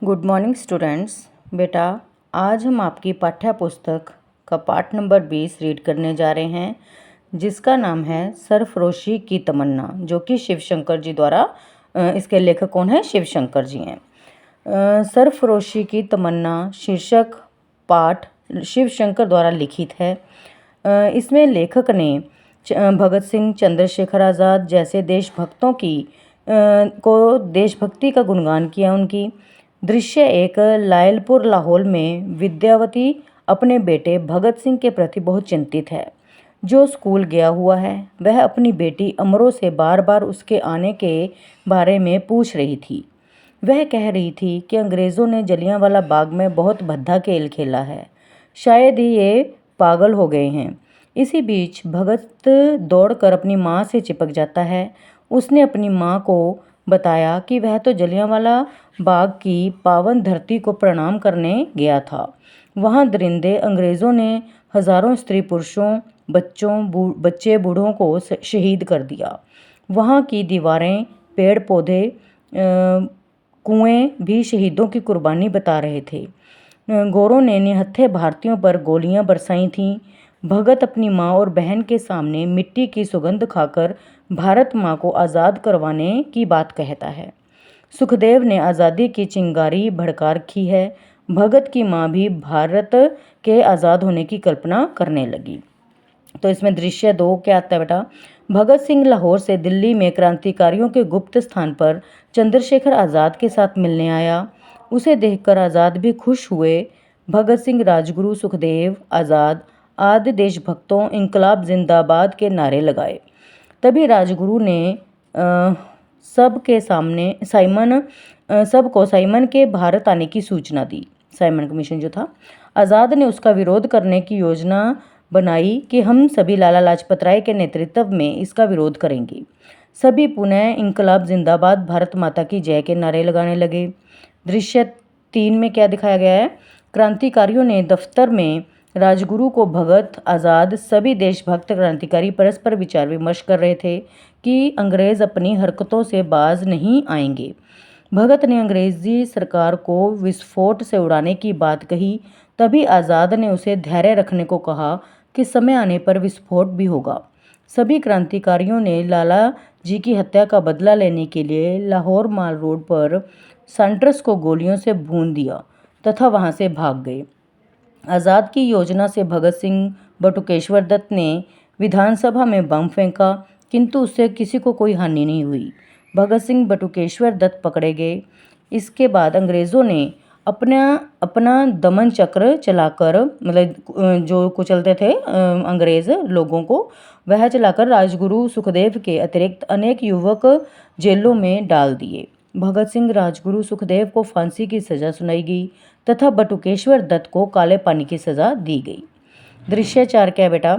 Good morning students. बेटा, आज हम आपकी पाठ्य पुस्तक का पाठ नंबर 20 रीड करने जा रहे हैं, जिसका नाम है सरफरोशी की तमन्ना, जो कि शिव शंकर जी द्वारा इसके लेखक कौन है? शिव शंकर जी हैं। सरफरोशी की तमन्ना शीर्षक पाठ शिव शंकर द्वारा लिखित है। इसमें लेखक ने भगत सिंह, चंद्रशेखर आज़ाद जैसे देशभक्तों की को देशभक्ति का गुणगान किया। उनकी दृश्य एक लायलपुर लाहौर में विद्यावती अपने बेटे भगत सिंह के प्रति बहुत चिंतित है, जो स्कूल गया हुआ है। वह अपनी बेटी अमरों से बार बार उसके आने के बारे में पूछ रही थी। वह कह रही थी कि अंग्रेज़ों ने जलियांवाला बाग में बहुत भद्दा खेल खेला है, शायद ही ये पागल हो गए हैं। इसी बीच भगत दौड़कर अपनी माँ से चिपक जाता है। उसने अपनी माँ को बताया कि वह तो जलियांवाला बाग की पावन धरती को प्रणाम करने गया था। वहाँ दरिंदे अंग्रेज़ों ने हज़ारों स्त्री पुरुषों, बच्चे बूढ़ों को शहीद कर दिया। वहाँ की दीवारें, पेड़ पौधे, कुएं भी शहीदों की कुर्बानी बता रहे थे। गोरों ने निहत्थे भारतीयों पर गोलियां बरसाई थीं। भगत अपनी माँ और बहन के सामने मिट्टी की सुगंध खाकर भारत माँ को आज़ाद करवाने की बात कहता है। सुखदेव ने आज़ादी की चिंगारी भड़का रखी है। भगत की माँ भी भारत के आज़ाद होने की कल्पना करने लगी। तो इसमें दृश्य 2 क्या आता है बेटा? भगत सिंह लाहौर से दिल्ली में क्रांतिकारियों के गुप्त स्थान पर चंद्रशेखर आज़ाद के साथ मिलने आया। उसे देखकर आज़ाद भी खुश हुए। भगत सिंह, राजगुरु, सुखदेव, आज़ाद आदि देशभक्तों इंकलाब जिंदाबाद के नारे लगाए। तभी राजगुरु ने सबको साइमन के भारत आने की सूचना दी। साइमन कमीशन जो था, आज़ाद ने उसका विरोध करने की योजना बनाई कि हम सभी लाला लाजपत राय के नेतृत्व में इसका विरोध करेंगे। सभी पुनः इंकलाब जिंदाबाद, भारत माता की जय के नारे लगाने लगे। दृश्य 3 में क्या दिखाया गया है? क्रांतिकारियों ने दफ्तर में राजगुरु को भगत, आज़ाद, सभी देशभक्त क्रांतिकारी परस्पर विचार विमर्श कर रहे थे कि अंग्रेज़ अपनी हरकतों से बाज नहीं आएंगे। भगत ने अंग्रेज़ी सरकार को विस्फोट से उड़ाने की बात कही। तभी आज़ाद ने उसे धैर्य रखने को कहा कि समय आने पर विस्फोट भी होगा। सभी क्रांतिकारियों ने लाला जी की हत्या का बदला लेने के लिए लाहौर माल रोड पर सैंट्रस को गोलियों से भून दिया तथा वहां से भाग गए। आज़ाद की योजना से भगत सिंह, बटुकेश्वर दत्त ने विधानसभा में बम फेंका, किंतु उससे किसी को कोई हानि नहीं हुई। भगत सिंह, बटुकेश्वर दत्त पकड़े गए। इसके बाद अंग्रेज़ों ने अपना दमन चक्र चलाकर, मतलब जो कुचलते थे अंग्रेज़ लोगों को, वह चलाकर राजगुरु, सुखदेव के अतिरिक्त अनेक युवक जेलों में डाल दिए। भगत सिंह, राजगुरु, सुखदेव को फांसी की सज़ा सुनाई गई तथा बटुकेश्वर दत्त को काले पानी की सज़ा दी गई। दृश्य 4 क्या है बेटा?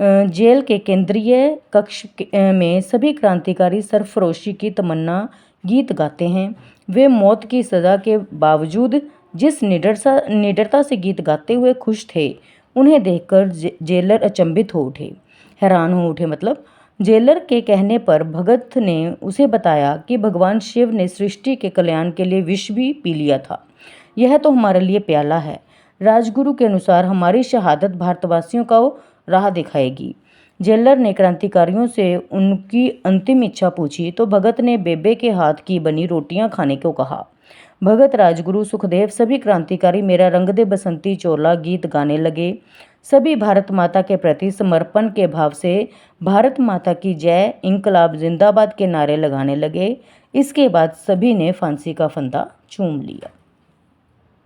जेल के केंद्रीय कक्ष में सभी क्रांतिकारी सरफरोशी की तमन्ना गीत गाते हैं। वे मौत की सज़ा के बावजूद जिस निडरता से गीत गाते हुए खुश थे, उन्हें देखकर जेलर अचंभित हो उठे, हैरान हो उठे। मतलब जेलर के कहने पर भगत ने उसे बताया कि भगवान शिव ने सृष्टि के कल्याण के लिए विष भी पी लिया था। यह तो हमारे लिए प्याला है। राजगुरु के अनुसार हमारी शहादत भारतवासियों को राह दिखाएगी। जेलर ने क्रांतिकारियों से उनकी अंतिम इच्छा पूछी तो भगत ने बेबे के हाथ की बनी रोटियां खाने को कहा। भगत, राजगुरु, सुखदेव, सभी क्रांतिकारी मेरा रंग दे बसंती चोला गीत गाने लगे। सभी भारत माता के प्रति समर्पण के भाव से भारत माता की जय, इंकलाब जिंदाबाद के नारे लगाने लगे। इसके बाद सभी ने फांसी का फंदा चूम लिया।